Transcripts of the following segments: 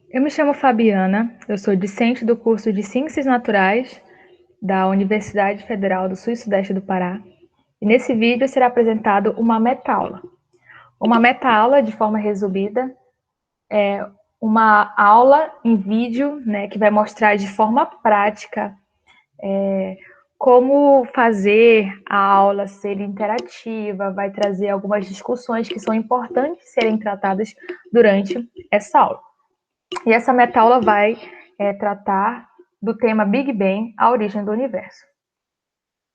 Eu me chamo Fabiana, eu sou discente do curso de Ciências Naturais da Universidade Federal do Sul e Sudeste do Pará. E nesse vídeo será apresentado uma meta-aula. Uma meta-aula, de forma resumida, é uma aula em vídeo, né, que vai mostrar de forma prática como fazer a aula ser interativa, vai trazer algumas discussões que são importantes serem tratadas durante essa aula. E essa meta-aula vai tratar do tema Big Bang, a origem do universo.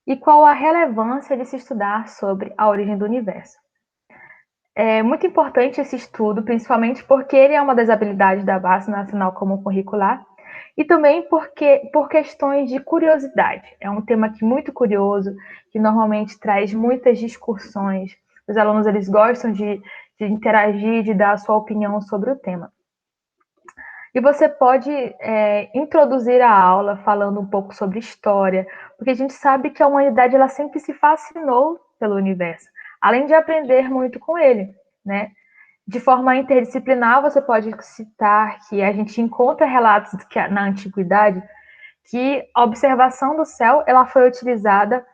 E qual a relevância de se estudar sobre a origem do universo? É muito importante esse estudo, principalmente porque ele é uma das habilidades da Base Nacional Comum Curricular e também por questões de curiosidade. É um tema que muito curioso, que normalmente traz muitas discussões. Os alunos eles gostam de interagir, de dar a sua opinião sobre o tema. E você pode introduzir a aula falando um pouco sobre história, porque a gente sabe que a humanidade ela sempre se fascinou pelo universo, além de aprender muito com ele, né? De forma interdisciplinar, você pode citar que a gente encontra relatos que na antiguidade que a observação do céu ela foi utilizada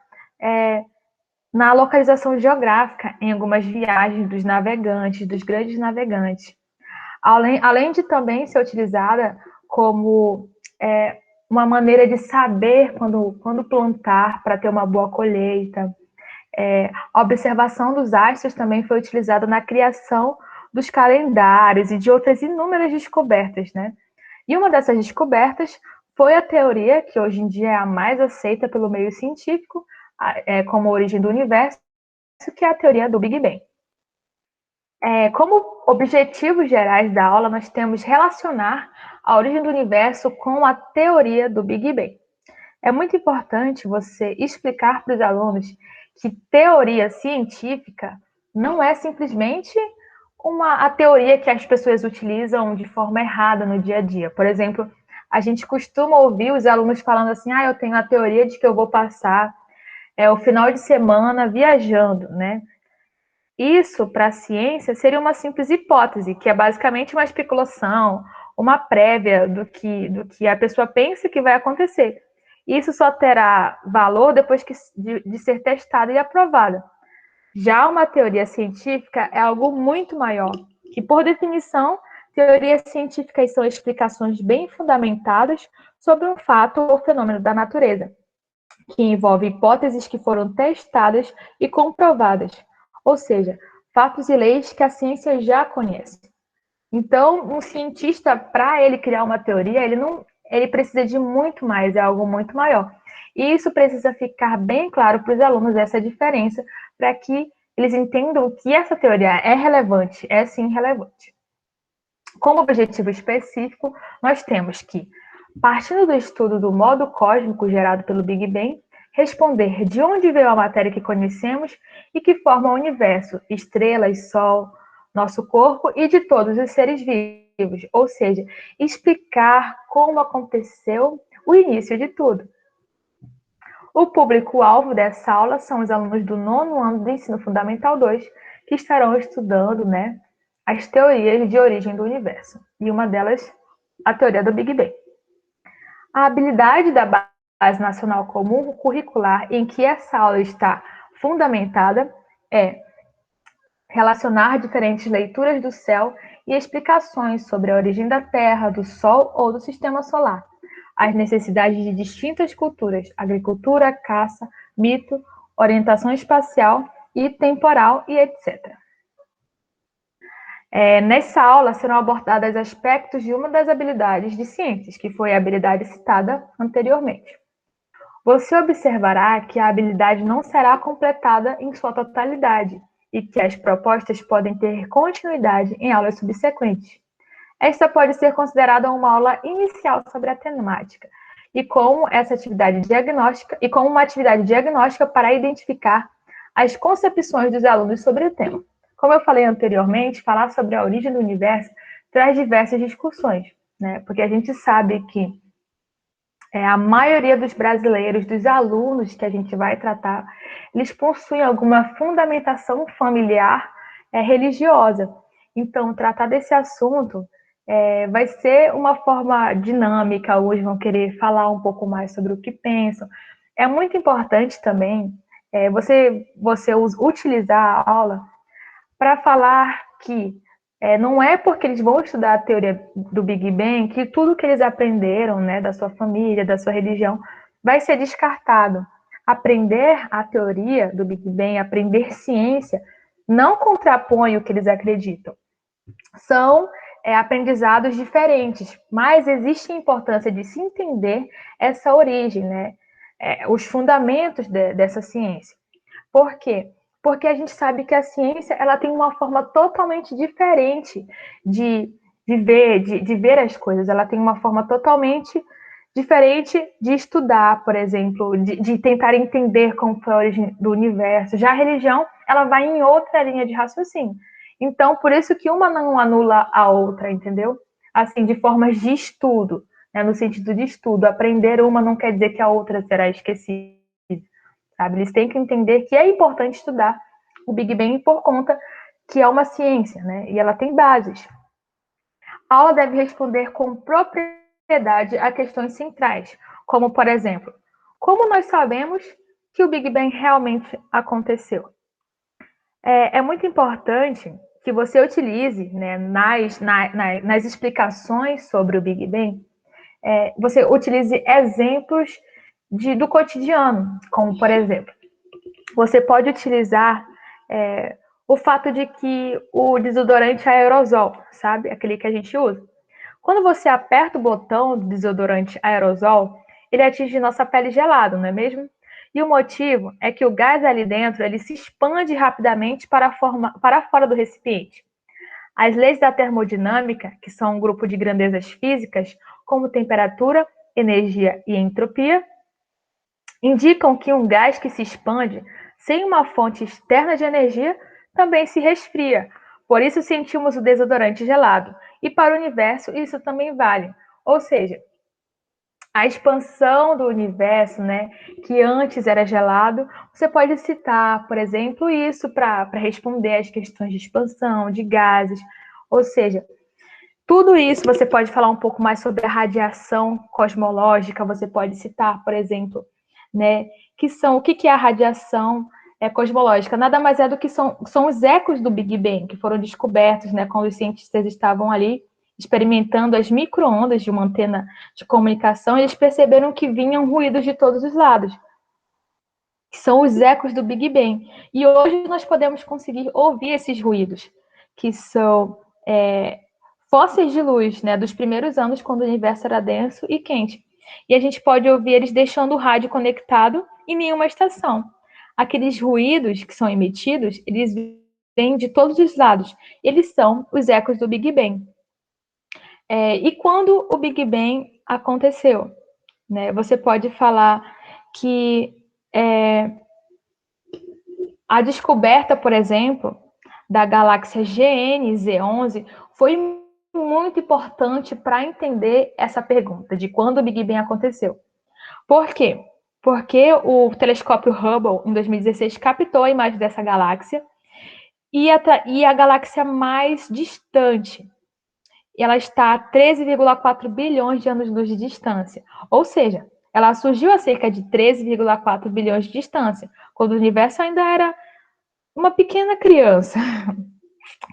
na localização geográfica em algumas viagens dos navegantes, dos grandes navegantes. Além de também ser utilizada como uma maneira de saber quando plantar para ter uma boa colheita. A observação dos astros também foi utilizada na criação dos calendários e de outras inúmeras descobertas, né? E uma dessas descobertas foi a teoria, que hoje em dia é a mais aceita pelo meio científico, como a origem do universo, que é a teoria do Big Bang. Como objetivos gerais da aula, nós temos relacionar a origem do universo com a teoria do Big Bang. É muito importante você explicar para os alunos que teoria científica não é simplesmente a teoria que as pessoas utilizam de forma errada no dia a dia. Por exemplo, a gente costuma ouvir os alunos falando assim: eu tenho a teoria de que eu vou passar o final de semana viajando, né? Isso, para a ciência, seria uma simples hipótese, que é basicamente uma especulação, uma prévia do que a pessoa pensa que vai acontecer. Isso só terá valor depois de ser testada e aprovada. Já uma teoria científica é algo muito maior, que, por definição, teorias científicas são explicações bem fundamentadas sobre um fato ou fenômeno da natureza, que envolve hipóteses que foram testadas e comprovadas, ou seja, fatos e leis que a ciência já conhece. Então, um cientista, para ele criar uma teoria, ele precisa de muito mais, é algo muito maior. E isso precisa ficar bem claro para os alunos, essa diferença, para que eles entendam que essa teoria é relevante, é sim relevante. Como objetivo específico, nós temos que, partindo do estudo do modo cósmico gerado pelo Big Bang, responder de onde veio a matéria que conhecemos e que forma o universo, estrelas, Sol, nosso corpo e de todos os seres vivos, ou seja, explicar como aconteceu o início de tudo. O público-alvo dessa aula são os alunos do nono ano do Ensino Fundamental 2, que estarão estudando, né, as teorias de origem do universo. E uma delas, a teoria do Big Bang. A habilidade da Base Nacional Comum Curricular em que essa aula está fundamentada é relacionar diferentes leituras do céu e explicações sobre a origem da Terra, do Sol ou do Sistema Solar, as necessidades de distintas culturas, agricultura, caça, mito, orientação espacial e temporal e etc. Nessa aula serão abordados aspectos de uma das habilidades de ciências, que foi a habilidade citada anteriormente. Você observará que a habilidade não será completada em sua totalidade e que as propostas podem ter continuidade em aulas subsequentes. Esta pode ser considerada uma aula inicial sobre a temática e como essa atividade diagnóstica e como uma atividade diagnóstica para identificar as concepções dos alunos sobre o tema. Como eu falei anteriormente, falar sobre a origem do universo traz diversas discussões, né? Porque a gente sabe que a maioria dos brasileiros, dos alunos que a gente vai tratar, eles possuem alguma fundamentação familiar religiosa. Então, tratar desse assunto vai ser uma forma dinâmica, alguns vão querer falar um pouco mais sobre o que pensam. É muito importante também você utilizar a aula para falar que não é porque eles vão estudar a teoria do Big Bang que tudo que eles aprenderam, né, da sua família, da sua religião, vai ser descartado. Aprender a teoria do Big Bang, aprender ciência, não contrapõe o que eles acreditam. São aprendizados diferentes, mas existe a importância de se entender essa origem, né? Os fundamentos dessa ciência. Por quê? Porque a gente sabe que a ciência ela tem uma forma totalmente diferente de ver as coisas. Ela tem uma forma totalmente diferente de estudar, por exemplo, de tentar entender como foi a origem do universo. Já a religião, ela vai em outra linha de raciocínio. Então, por isso que uma não anula a outra, entendeu? Assim, de formas de estudo, né? No sentido de estudo. Aprender uma não quer dizer que a outra será esquecida. Sabe? Eles têm que entender que é importante estudar o Big Bang por conta que é uma ciência, né? E ela tem bases. A aula deve responder com propriedade a questões centrais, como, por exemplo, como nós sabemos que o Big Bang realmente aconteceu? É muito importante que você utilize, né, nas explicações sobre o Big Bang, você utilize exemplos do cotidiano, como, por exemplo, você pode utilizar o fato de que o desodorante aerosol, sabe? Aquele que a gente usa. Quando você aperta o botão do desodorante aerosol, ele atinge nossa pele gelada, não é mesmo? E o motivo é que o gás ali dentro ele se expande rapidamente para fora do recipiente. As leis da termodinâmica, que são um grupo de grandezas físicas, como temperatura, energia e entropia, indicam que um gás que se expande sem uma fonte externa de energia também se resfria. Por isso sentimos o desodorante gelado. E para o universo isso também vale. Ou seja, a expansão do universo, né, que antes era gelado, você pode citar, por exemplo, isso para responder às questões de expansão, de gases. Ou seja, tudo isso você pode falar um pouco mais sobre a radiação cosmológica, você pode citar, por exemplo, né, o que é a radiação cosmológica? Nada mais é do que são os ecos do Big Bang, que foram descobertos, né, quando os cientistas estavam ali experimentando as micro-ondas de uma antena de comunicação, eles perceberam que vinham ruídos de todos os lados, que são os ecos do Big Bang. E hoje nós podemos conseguir ouvir esses ruídos, que são fósseis de luz, né, dos primeiros anos, quando o universo era denso e quente. E a gente pode ouvir eles deixando o rádio conectado em nenhuma estação. Aqueles ruídos que são emitidos, eles vêm de todos os lados. Eles são os ecos do Big Bang. E quando o Big Bang aconteceu? Né, você pode falar que a descoberta, por exemplo, da galáxia GN-Z11 foi muito importante para entender essa pergunta de quando o Big Bang aconteceu. Por quê? Porque o telescópio Hubble, em 2016, captou a imagem dessa galáxia e a galáxia mais distante, ela está a 13,4 bilhões de anos-luz de distância. Ou seja, ela surgiu a cerca de 13,4 bilhões de distância, quando o universo ainda era uma pequena criança.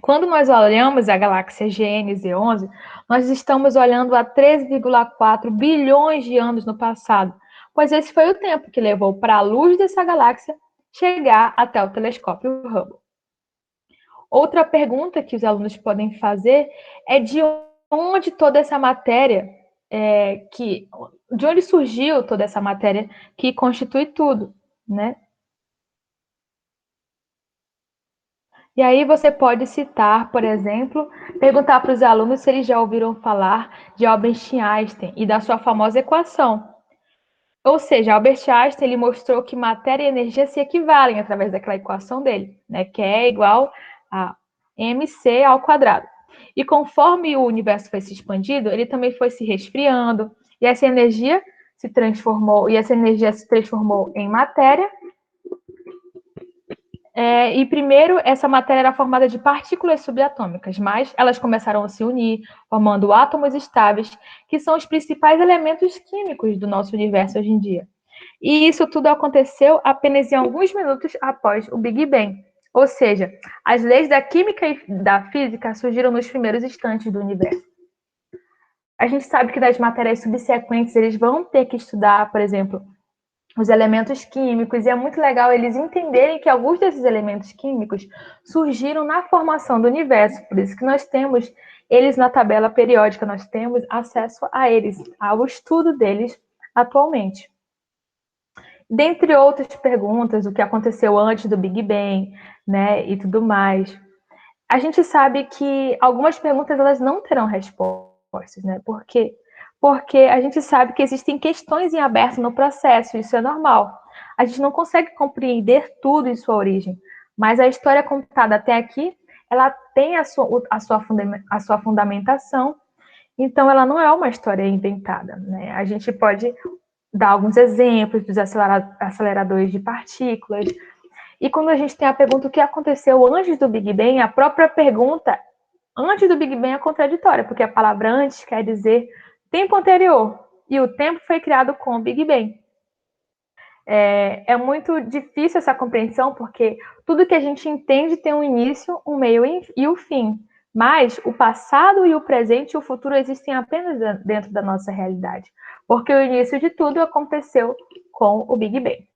Quando nós olhamos a galáxia GN-Z11, nós estamos olhando a 13,4 bilhões de anos no passado, pois esse foi o tempo que levou para a luz dessa galáxia chegar até o telescópio Hubble. Outra pergunta que os alunos podem fazer é de onde toda essa matéria, de onde surgiu toda essa matéria que constitui tudo, né? E aí você pode citar, por exemplo, perguntar para os alunos se eles já ouviram falar de Albert Einstein e da sua famosa equação. Ou seja, Albert Einstein ele mostrou que matéria e energia se equivalem através daquela equação dele, né, que é igual a mc ao quadrado. E conforme o universo foi se expandindo, ele também foi se resfriando, e essa energia se transformou em matéria, E primeiro, essa matéria era formada de partículas subatômicas, mas elas começaram a se unir, formando átomos estáveis, que são os principais elementos químicos do nosso universo hoje em dia. E isso tudo aconteceu apenas em alguns minutos após o Big Bang. Ou seja, as leis da química e da física surgiram nos primeiros instantes do universo. A gente sabe que das matérias subsequentes eles vão ter que estudar, por exemplo, os elementos químicos, e é muito legal eles entenderem que alguns desses elementos químicos surgiram na formação do universo, por isso que nós temos eles na tabela periódica, nós temos acesso a eles, ao estudo deles atualmente. Dentre outras perguntas, o que aconteceu antes do Big Bang, né, e tudo mais. A gente sabe que algumas perguntas elas não terão respostas, né? Por quê? Porque a gente sabe que existem questões em aberto no processo, isso é normal. A gente não consegue compreender tudo em sua origem, mas a história contada até aqui, ela tem a sua fundamentação, então ela não é uma história inventada, né? A gente pode dar alguns exemplos dos aceleradores de partículas. E quando a gente tem a pergunta o que aconteceu antes do Big Bang, a própria pergunta antes do Big Bang é contraditória, porque a palavra antes quer dizer tempo anterior, e o tempo foi criado com o Big Bang. É muito difícil essa compreensão, porque tudo que a gente entende tem um início, um meio e o fim. Mas o passado e o presente e o futuro existem apenas dentro da nossa realidade, porque o início de tudo aconteceu com o Big Bang.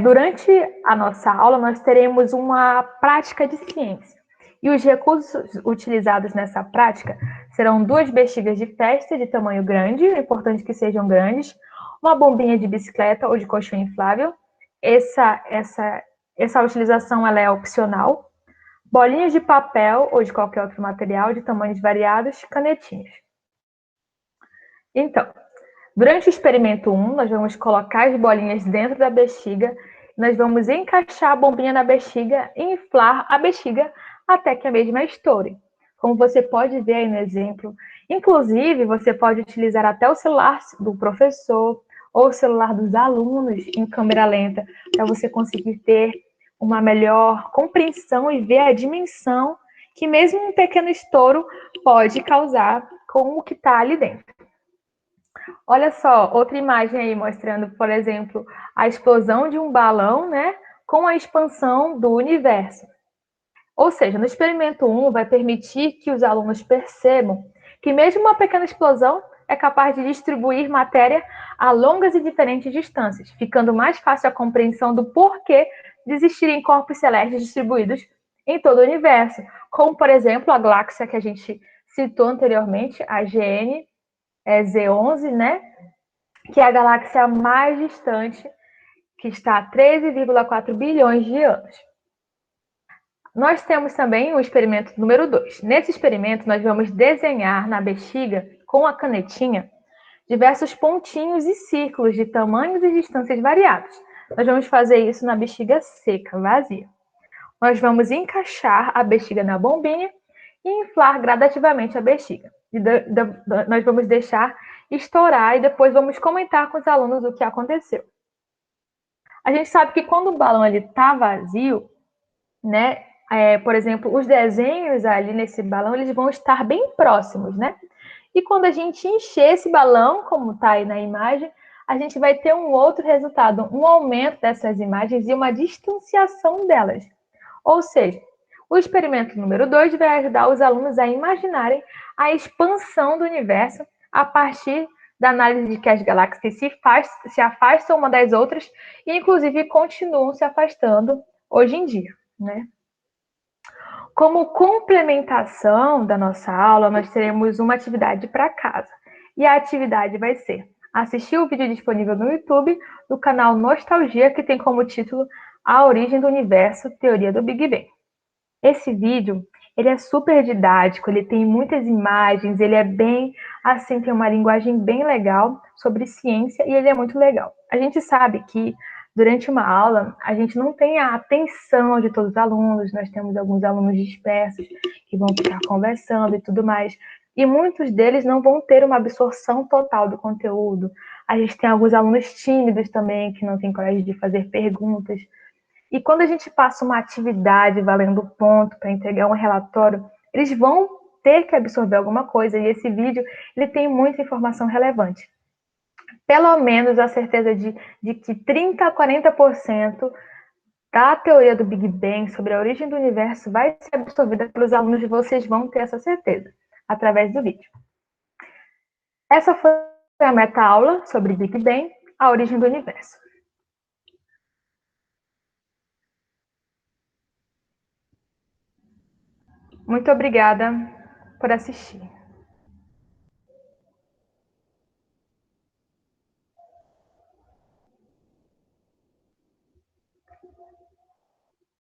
Durante a nossa aula, nós teremos uma prática de ciência. E os recursos utilizados nessa prática serão 2 bexigas de festa de tamanho grande, é importante que sejam grandes, uma bombinha de bicicleta ou de colchão inflável. Essa utilização ela é opcional. Bolinhas de papel ou de qualquer outro material de tamanhos variados, canetinhas. Então, durante o experimento 1, nós vamos colocar as bolinhas dentro da bexiga, nós vamos encaixar a bombinha na bexiga e inflar a bexiga até que a mesma estoure. Como você pode ver aí no exemplo. Inclusive, você pode utilizar até o celular do professor ou o celular dos alunos em câmera lenta para você conseguir ter uma melhor compreensão e ver a dimensão que mesmo um pequeno estouro pode causar com o que está ali dentro. Olha só, outra imagem aí mostrando, por exemplo, a explosão de um balão, né, com a expansão do universo. Ou seja, no experimento 1 vai permitir que os alunos percebam que mesmo uma pequena explosão é capaz de distribuir matéria a longas e diferentes distâncias, ficando mais fácil a compreensão do porquê de existirem corpos celestes distribuídos em todo o universo, como, por exemplo, a galáxia que a gente citou anteriormente, a GN Z11, né? Que é a galáxia mais distante, que está a 13,4 bilhões de anos. Nós temos também o experimento número 2. Nesse experimento, nós vamos desenhar na bexiga, com a canetinha, diversos pontinhos e círculos de tamanhos e distâncias variados. Nós vamos fazer isso na bexiga seca, vazia. Nós vamos encaixar a bexiga na bombinha e inflar gradativamente a bexiga. Nós vamos deixar estourar e depois vamos comentar com os alunos o que aconteceu. A gente sabe que quando o balão está vazio, né, por exemplo, os desenhos ali nesse balão eles vão estar bem próximos, né? E quando a gente encher esse balão, como está aí na imagem, a gente vai ter um outro resultado, um aumento dessas imagens e uma distanciação delas. Ou seja, o experimento número 2 vai ajudar os alunos a imaginarem a expansão do universo a partir da análise de que as galáxias se afastam uma das outras e, inclusive, continuam se afastando hoje em dia, né? Como complementação da nossa aula, nós teremos uma atividade para casa. E a atividade vai ser assistir o vídeo disponível no YouTube do canal Nostalgia, que tem como título A Origem do Universo, Teoria do Big Bang. Esse vídeo, ele é super didático, ele tem muitas imagens, ele é bem, assim, tem uma linguagem bem legal sobre ciência e ele é muito legal. A gente sabe que durante uma aula, a gente não tem a atenção de todos os alunos, nós temos alguns alunos dispersos que vão ficar conversando e tudo mais, e muitos deles não vão ter uma absorção total do conteúdo. A gente tem alguns alunos tímidos também, que não têm coragem de fazer perguntas. E quando a gente passa uma atividade valendo ponto para entregar um relatório, eles vão ter que absorver alguma coisa, e esse vídeo ele tem muita informação relevante. Pelo menos a certeza de que 30 a 40% da teoria do Big Bang sobre a origem do universo vai ser absorvida pelos alunos, e vocês vão ter essa certeza através do vídeo. Essa foi a meta-aula sobre Big Bang, a origem do universo. Muito obrigada por assistir.